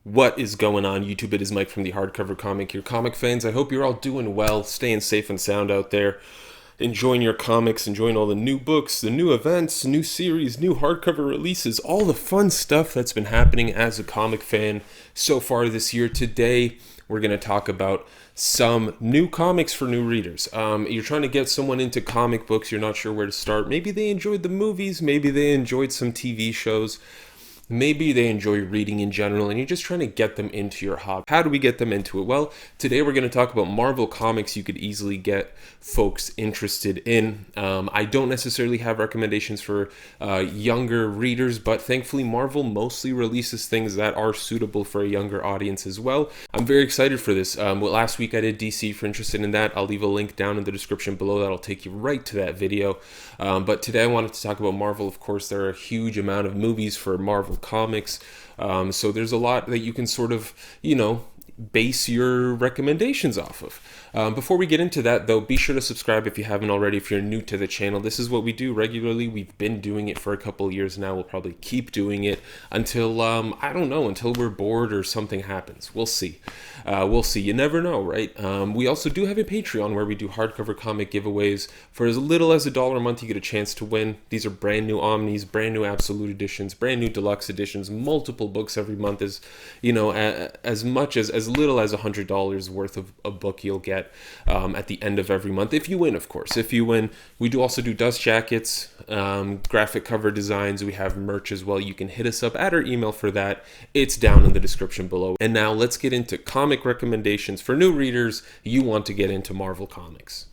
What is going on, YouTube? It is Mike from the Hardcover Comic, your comic fans. I hope you're all doing well, staying safe and sound out there, enjoying your comics, enjoying all the new books, the new events, new series, new hardcover releases, all the fun stuff that's been happening as a comic fan so far this year. Today, we're going to talk about some new comics for new readers. You're trying to get someone into comic books, you're not sure where to start. Maybe they enjoyed the movies, maybe they enjoyed some TV shows. Maybe they enjoy reading in general and you're just trying to get them into your hobby. How do we get them into it? Well, today we're going to talk about Marvel comics you could easily get folks interested in. I don't necessarily have recommendations for younger readers, but thankfully Marvel mostly releases things that are suitable for a younger audience as well. I'm very excited for this. Last week I did DC. If you're interested in that, I'll leave a link down in the description below that'll take you right to that video. But today I wanted to talk about Marvel. Of course, there are a huge amount of movies for Marvel comics, so there's a lot that you can sort of, base your recommendations off of. Before we get into that, though, be sure to subscribe if you haven't already, if you're new to the channel. This is what we do regularly. We've been doing it for a couple of years now. We'll probably keep doing it until, I don't know, until we're bored or something happens. We'll see. We'll see. You never know, right? We also do have a Patreon where we do hardcover comic giveaways. For as little as $1 a month, you get a chance to win. These are brand new Omnis, brand new Absolute editions, brand new deluxe editions, multiple books every month. Is, as much as little as $100 worth of a book you'll get at the end of every month, if you win, of course. If you win, we do also do dust jackets, graphic cover designs. We have merch as well. You can hit us up at our email for that. It's down in the description below. And now let's get into comic recommendations for new readers you want to get into Marvel Comics.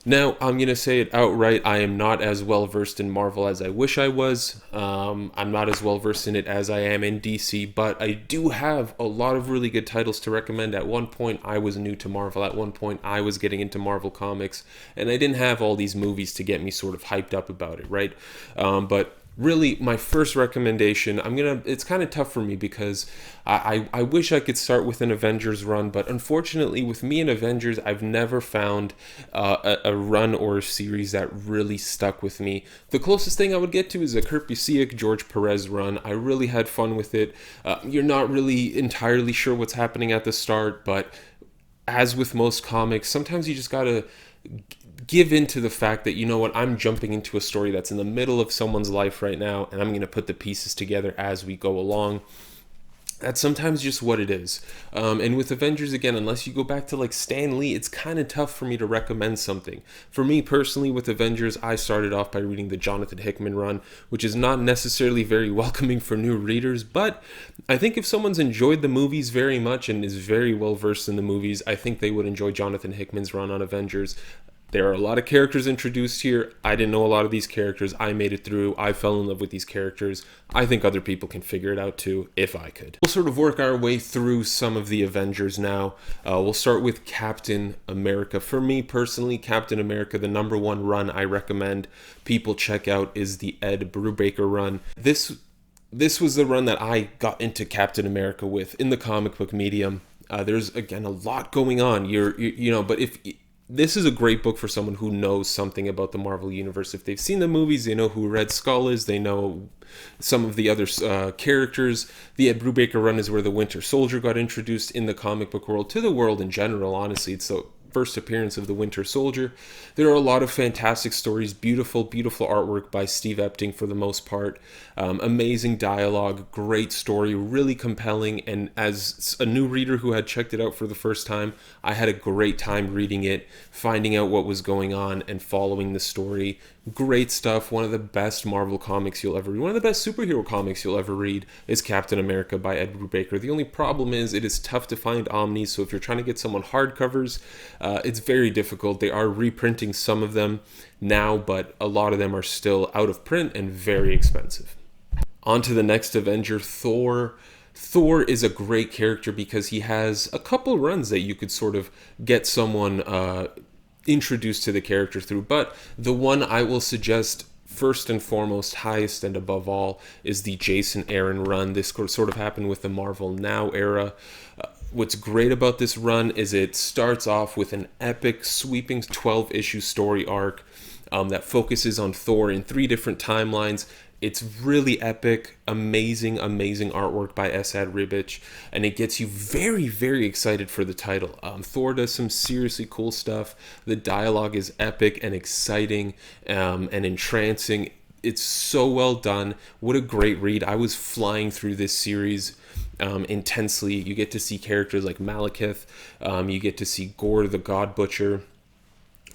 Now, I'm going to say it outright, I am not as well versed in Marvel as I wish I was. I'm not as well versed in it as I am in DC, but I do have a lot of really good titles to recommend. At one point, I was new to Marvel. At one point, I was getting into Marvel Comics, and I didn't have all these movies to get me sort of hyped up about it, right? But really, my first recommendation, it's kind of tough for me because I wish I could start with an Avengers run, but unfortunately with me and Avengers, I've never found a run or a series that really stuck with me. The closest thing I would get to is a Kurt Busiek, George Perez run. I really had fun with it. You're not really entirely sure what's happening at the start, but as with most comics, sometimes you just gotta give in to the fact that, I'm jumping into a story that's in the middle of someone's life right now, and I'm going to put the pieces together as we go along. That's sometimes just what it is. And with Avengers, again, unless you go back to like Stan Lee, it's kind of tough for me to recommend something. For me personally, with Avengers, I started off by reading the Jonathan Hickman run, which is not necessarily very welcoming for new readers, but I think if someone's enjoyed the movies very much and is very well versed in the movies, I think they would enjoy Jonathan Hickman's run on Avengers. There are a lot of characters introduced here. I didn't know a lot of these characters. I made it through. I fell in love with these characters. I think other people can figure it out too, if I could. We'll sort of work our way through some of the Avengers now. We'll start with Captain America. For me personally, Captain America, the #1 run I recommend people check out is the Ed Brubaker run. This was the run that I got into Captain America with in the comic book medium. There's, again, a lot going on. But this is a great book for someone who knows something about the Marvel Universe. If they've seen the movies, they know who Red Skull is, they know some of the other characters. The Ed Brubaker run is where the Winter Soldier got introduced in the comic book world, to the world in general, honestly. It's the first appearance of the Winter Soldier. There are a lot of fantastic stories, beautiful artwork by Steve Epting for the most part, amazing dialogue, great story, really compelling, and as a new reader who had checked it out for the first time, I had a great time reading it, finding out what was going on, and following the story. Great stuff. One of the best Marvel comics you'll ever read, one of the best superhero comics you'll ever read is Captain America by Ed Brubaker. The only problem is it is tough to find Omnis, so if you're trying to get someone hardcovers, it's very difficult. They are reprinting some of them now, but a lot of them are still out of print and very expensive. On to the next Avenger, Thor. Thor is a great character because he has a couple runs that you could sort of get someone introduced to the character through, but the one I will suggest first and foremost, highest and above all, is the Jason Aaron run. This sort of happened with the Marvel Now era. What's great about this run is it starts off with an epic, sweeping 12-issue story arc that focuses on Thor in 3 different timelines. It's really epic, amazing artwork by Esad Ribic, and it gets you very, very excited for the title. Thor does some seriously cool stuff. The dialogue is epic and exciting and entrancing. It's so well done. What a great read. I was flying through this series intensely. You get to see characters like Malekith. You get to see Gore the God Butcher.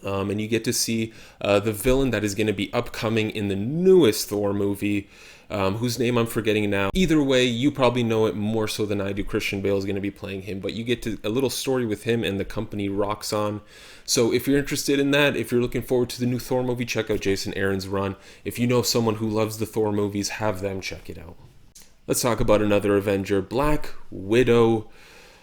And you get to see the villain that is going to be upcoming in the newest Thor movie, whose name I'm forgetting now. Either way, you probably know it more so than I do. Christian Bale is going to be playing him, but you get to a little story with him and the company Roxxon. So if you're interested in that, if you're looking forward to the new Thor movie, check out Jason Aaron's run. If you know someone who loves the Thor movies, have them check it out. Let's talk about another Avenger, Black Widow.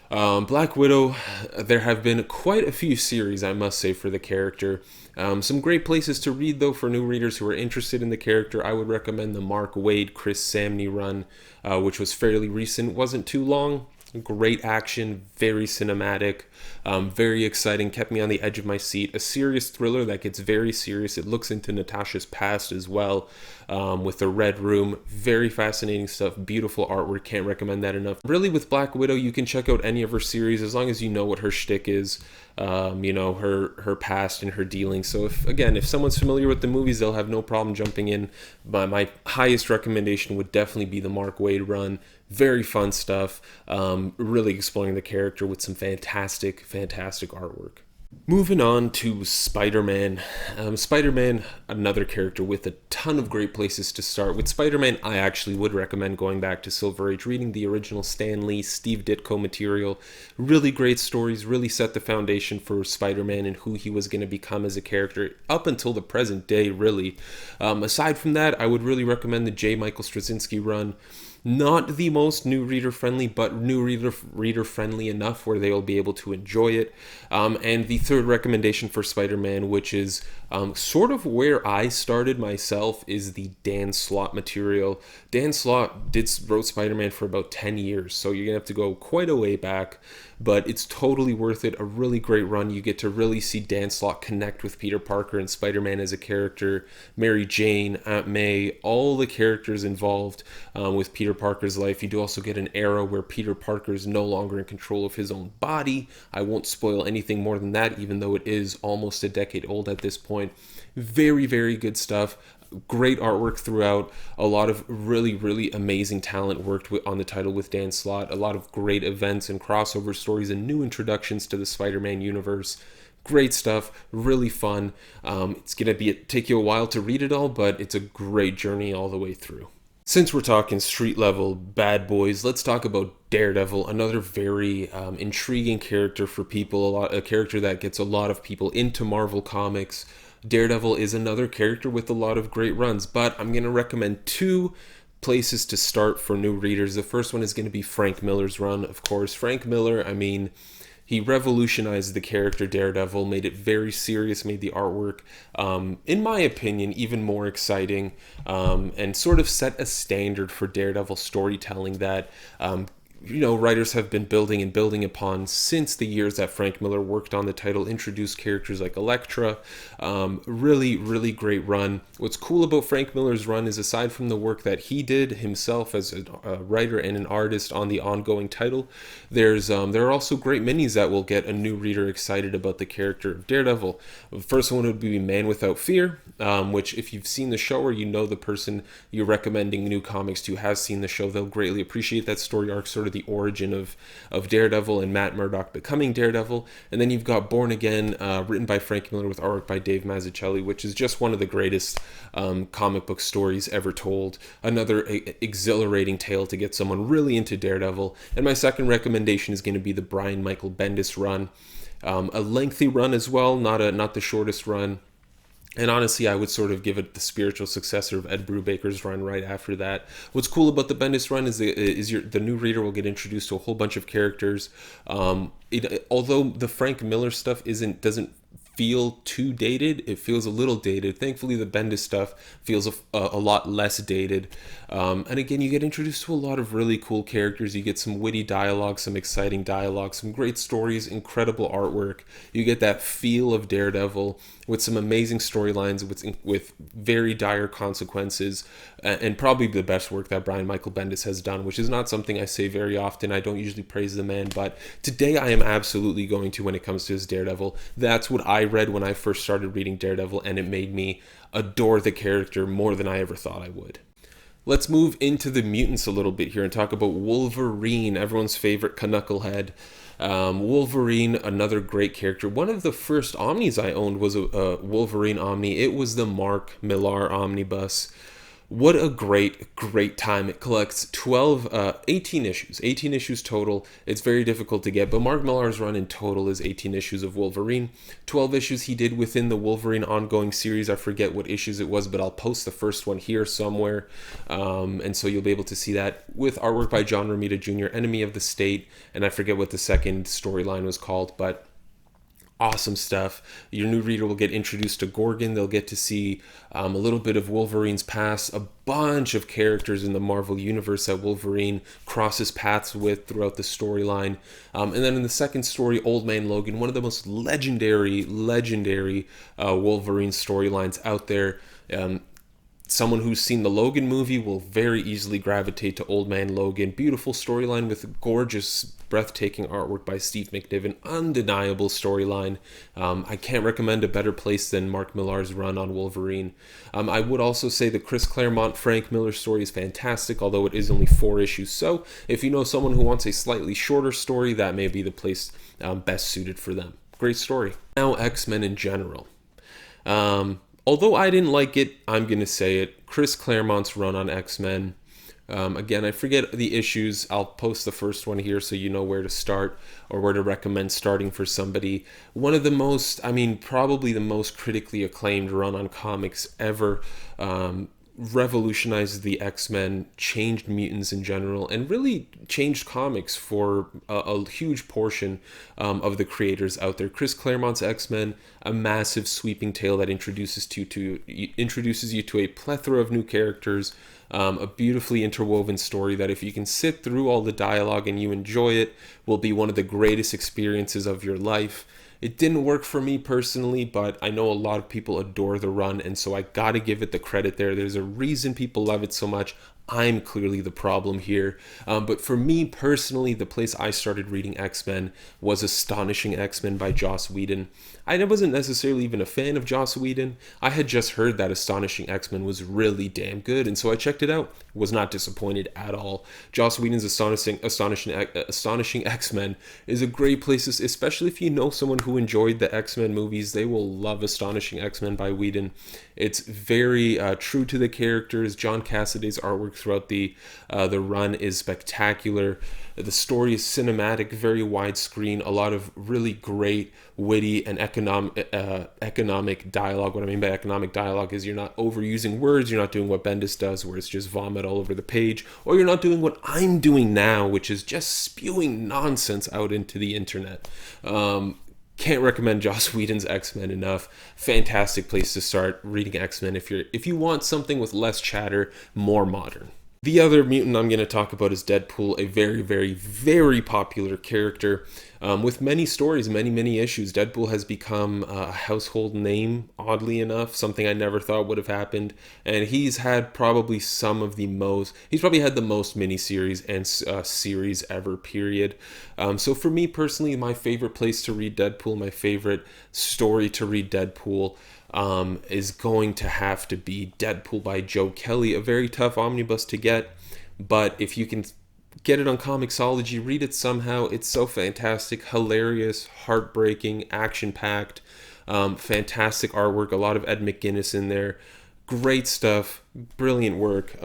Black Widow, there have been quite a few series, I must say, for the character. Some great places to read, though, for new readers who are interested in the character. I would recommend the Mark Waid, Chris Samney run, which was fairly recent, wasn't too long. Great action, very cinematic, very exciting, kept me on the edge of my seat. A serious thriller that gets very serious. It looks into Natasha's past as well, with the Red Room. Very fascinating stuff, beautiful artwork, can't recommend that enough. Really, with Black Widow, you can check out any of her series as long as you know what her shtick is, you know, her past and her dealings. So if someone's familiar with the movies, they'll have no problem jumping in. But my highest recommendation would definitely be the Mark Waid run. Very fun stuff, really exploring the character with some fantastic artwork. Moving on to Spider-Man. Spider-Man, another character with a ton of great places to start. With Spider-Man, I actually would recommend going back to Silver Age, reading the original Stan Lee, Steve Ditko material. Really great stories, really set the foundation for Spider-Man and who he was going to become as a character up until the present day, really. Aside from that, I would really recommend the J. Michael Straczynski run. Not the most new reader friendly, but new reader friendly enough where they will be able to enjoy it. And the third recommendation for Spider-Man, which is sort of where I started myself, is the Dan Slott material. Dan Slott wrote Spider-Man for about 10 years, so you're going to have to go quite a way back, but it's totally worth it. A really great run. You get to really see Dan Slott connect with Peter Parker and Spider-Man as a character, Mary Jane, Aunt May, all the characters involved with Peter Parker's life. You do also get an era where Peter Parker is no longer in control of his own body. I won't spoil anything more than that, even though it is almost a decade old at this point. Very, very good stuff. Great artwork throughout. A lot of really amazing talent worked on the title with Dan Slott. A lot of great events and crossover stories and new introductions to the Spider-Man universe. Great stuff, really fun. It's going to take you a while to read it all, but it's a great journey all the way through. Since we're talking street level bad boys, let's talk about Daredevil, another very intriguing character for people, a character that gets a lot of people into Marvel Comics. Daredevil is another character with a lot of great runs, but I'm going to recommend 2 places to start for new readers. The first one is going to be Frank Miller's run, of course. Frank Miller, I mean, he revolutionized the character Daredevil, made it very serious, made the artwork, in my opinion, even more exciting, and sort of set a standard for Daredevil storytelling that writers have been building upon since the years that Frank Miller worked on the title, introduced characters like Elektra. Really great run. What's cool about Frank Miller's run is, aside from the work that he did himself as a writer and an artist on the ongoing title, there are also great minis that will get a new reader excited about the character of Daredevil. The first one would be Man Without Fear, which, if you've seen the show or you know the person you're recommending new comics to has seen the show, they'll greatly appreciate that story arc, sort of the origin of Daredevil and Matt Murdock becoming Daredevil. And then you've got Born Again, written by Frank Miller with artwork by Dave Mazzucchelli, which is just one of the greatest comic book stories ever told. Another exhilarating tale to get someone really into Daredevil. And my second recommendation is going to be the Brian Michael Bendis run. A lengthy run as well, not the shortest run. And honestly, I would sort of give it the spiritual successor of Ed Brubaker's run right after that. What's cool about the Bendis run is the new reader will get introduced to a whole bunch of characters. Although the Frank Miller stuff doesn't feel too dated. It feels a little dated. Thankfully, the Bendis stuff feels a lot less dated. And again, you get introduced to a lot of really cool characters. You get some witty dialogue, some exciting dialogue, some great stories, incredible artwork. You get that feel of Daredevil with some amazing storylines with very dire consequences, and probably the best work that Brian Michael Bendis has done, which is not something I say very often. I don't usually praise the man, but today I am absolutely going to when it comes to his Daredevil. That's what I read when I first started reading Daredevil, and it made me adore the character more than I ever thought I would. Let's move into the mutants a little bit here and talk about Wolverine, everyone's favorite knucklehead. Wolverine, another great character. One of the first Omnis I owned was a Wolverine Omni. It was the Mark Millar Omnibus. What a great time. It collects 18 issues total. It's very difficult to get, but Mark Millar's run in total is 18 issues of Wolverine. 12 issues he did within the Wolverine ongoing series. I forget what issues it was, but I'll post the first one here somewhere. And so you'll be able to see that with artwork by John Romita Jr., Enemy of the State, and I forget what the second storyline was called, but awesome stuff. Your new reader will get introduced to Gorgon. They'll get to see a little bit of Wolverine's past, a bunch of characters in the Marvel Universe that Wolverine crosses paths with throughout the storyline. And then in the second story, Old Man Logan, one of the most legendary Wolverine storylines out there. Someone who's seen the Logan movie will very easily gravitate to Old Man Logan. Beautiful storyline with gorgeous, breathtaking artwork by Steve McNiven. Undeniable storyline. I can't recommend a better place than Mark Millar's run on Wolverine. I would also say the Chris Claremont, Frank Miller story is fantastic, although it is only 4 issues. So if you know someone who wants a slightly shorter story, that may be the place best suited for them. Great story. Now, X-Men in general. Although I didn't like it, I'm going to say it. Chris Claremont's run on X-Men. Again, I forget the issues. I'll post the first one here so you know where to start or where to recommend starting for somebody. One of the most, probably the most critically acclaimed run on comics ever. Revolutionized the X-Men, changed mutants in general, and really changed comics for a huge portion of the creators out there. Chris Claremont's X-Men, a massive sweeping tale that introduces you to a plethora of new characters, a beautifully interwoven story that if you can sit through all the dialogue and you enjoy it, will be one of the greatest experiences of your life. It didn't work for me personally, but I know a lot of people adore the run, and so I gotta give it the credit there. There's a reason people love it so much. I'm clearly the problem here. But for me personally, the place I started reading X-Men was Astonishing X-Men by Joss Whedon. I wasn't necessarily even a fan of Joss Whedon. I had just heard that Astonishing X-Men was really damn good, and so I checked it out. Was not disappointed at all. Joss Whedon's Astonishing X-Men is a great place, especially if you know someone who enjoyed the X-Men movies. They will love Astonishing X-Men by Whedon. It's very true to the characters. John Cassaday's artwork throughout the run is spectacular. The story is cinematic, very widescreen, a lot of really great, witty, and economic dialogue. What I mean by economic dialogue is you're not overusing words, you're not doing what Bendis does, where it's just vomit all over the page, or you're not doing what I'm doing now, which is just spewing nonsense out into the internet. Can't recommend Joss Whedon's X-Men enough. Fantastic place to start reading X-Men if you want something with less chatter, more modern. The other mutant I'm going to talk about is Deadpool, a very, very, very popular character with many stories, many issues. Deadpool has become a household name, oddly enough, something I never thought would have happened. And he's had probably he's probably had the most miniseries and series ever, period. So for me personally, my favorite place to read Deadpool, my favorite story to read Deadpool, is going to have to be Deadpool by Joe Kelly. A very tough omnibus to get, but if you can get it on Comixology, read it somehow. It's so fantastic, hilarious, heartbreaking, action-packed, fantastic artwork, a lot of Ed McGuinness in there. Great stuff, brilliant work.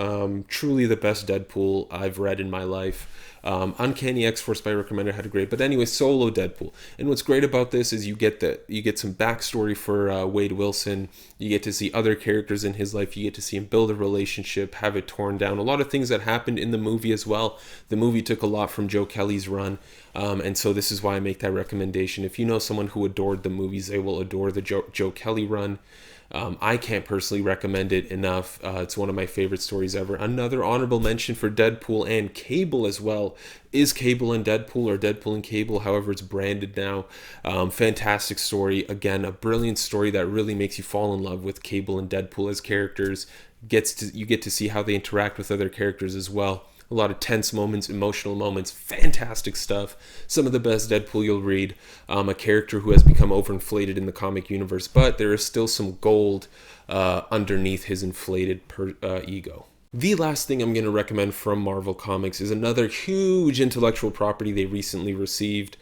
Truly the best Deadpool I've read in my life. Uncanny X-Force by Rick Remender had a great, but anyway, solo Deadpool. And what's great about this is you get some backstory for Wade Wilson. You get to see other characters in his life. You get to see him build a relationship, have it torn down. A lot of things that happened in the movie as well. The movie took a lot from Joe Kelly's run, and so this is why I make that recommendation. If you know someone who adored the movies, they will adore the Joe Kelly run. I can't personally recommend it enough. It's one of my favorite stories ever. Another honorable mention for Deadpool and Cable as well is Cable and Deadpool, or Deadpool and Cable, however it's branded now. Fantastic story. Again, a brilliant story that really makes you fall in love with Cable and Deadpool as characters. You get to see how they interact with other characters as well. A lot of tense moments, emotional moments, fantastic stuff. Some of the best Deadpool you'll read. A character who has become overinflated in the comic universe, but there is still some gold underneath his inflated ego. The last thing I'm going to recommend from Marvel Comics is another huge intellectual property they recently received.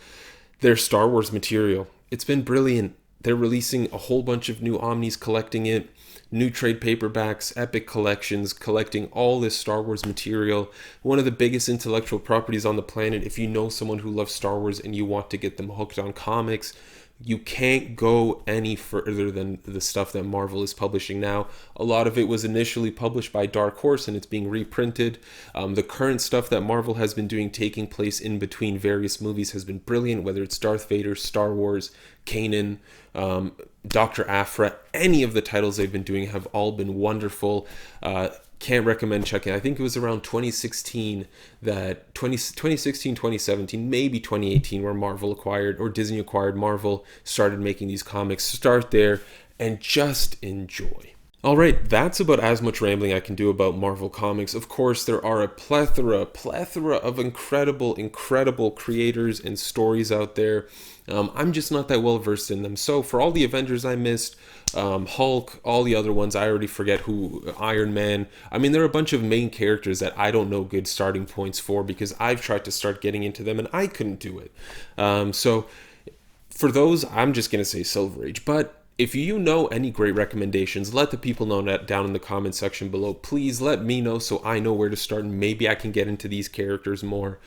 Their Star Wars material. It's been brilliant. They're releasing a whole bunch of new Omnis, collecting it. New trade paperbacks, epic collections, collecting all this Star Wars material. One of the biggest intellectual properties on the planet. If you know someone who loves Star Wars and you want to get them hooked on comics, you can't go any further than the stuff that Marvel is publishing now. A lot of it was initially published by Dark Horse and it's being reprinted. The current stuff that Marvel has been doing, taking place in between various movies, has been brilliant, whether it's Darth Vader, Star Wars, Kanan, Dr. Aphra. Any of the titles they've been doing have all been wonderful. Can't recommend checking. I think it was around 2016, 2017, maybe 2018, where Marvel acquired, or Disney acquired Marvel, started making these comics. Start there and just enjoy. All right, that's about as much rambling I can do about Marvel Comics. Of course, there are a plethora of incredible creators and stories out there. I'm just not that well versed in them. So for all the Avengers I missed, Hulk, all the other ones, I already forget who, Iron Man. I mean, there are a bunch of main characters that I don't know good starting points for because I've tried to start getting into them and I couldn't do it. So for those, I'm just going to say Silver Age. But if you know any great recommendations, let the people know that down in the comment section below. Please let me know so I know where to start and maybe I can get into these characters more.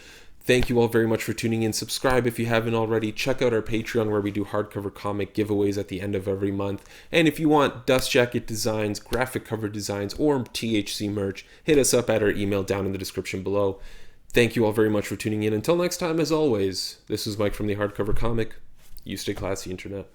Thank you all very much for tuning in. Subscribe if you haven't already. Check out our Patreon where we do hardcover comic giveaways at the end of every month. And if you want dust jacket designs, graphic cover designs, or THC merch, hit us up at our email down in the description below. Thank you all very much for tuning in. Until next time, as always, this is Mike from the Hardcover Comic. You stay classy, Internet.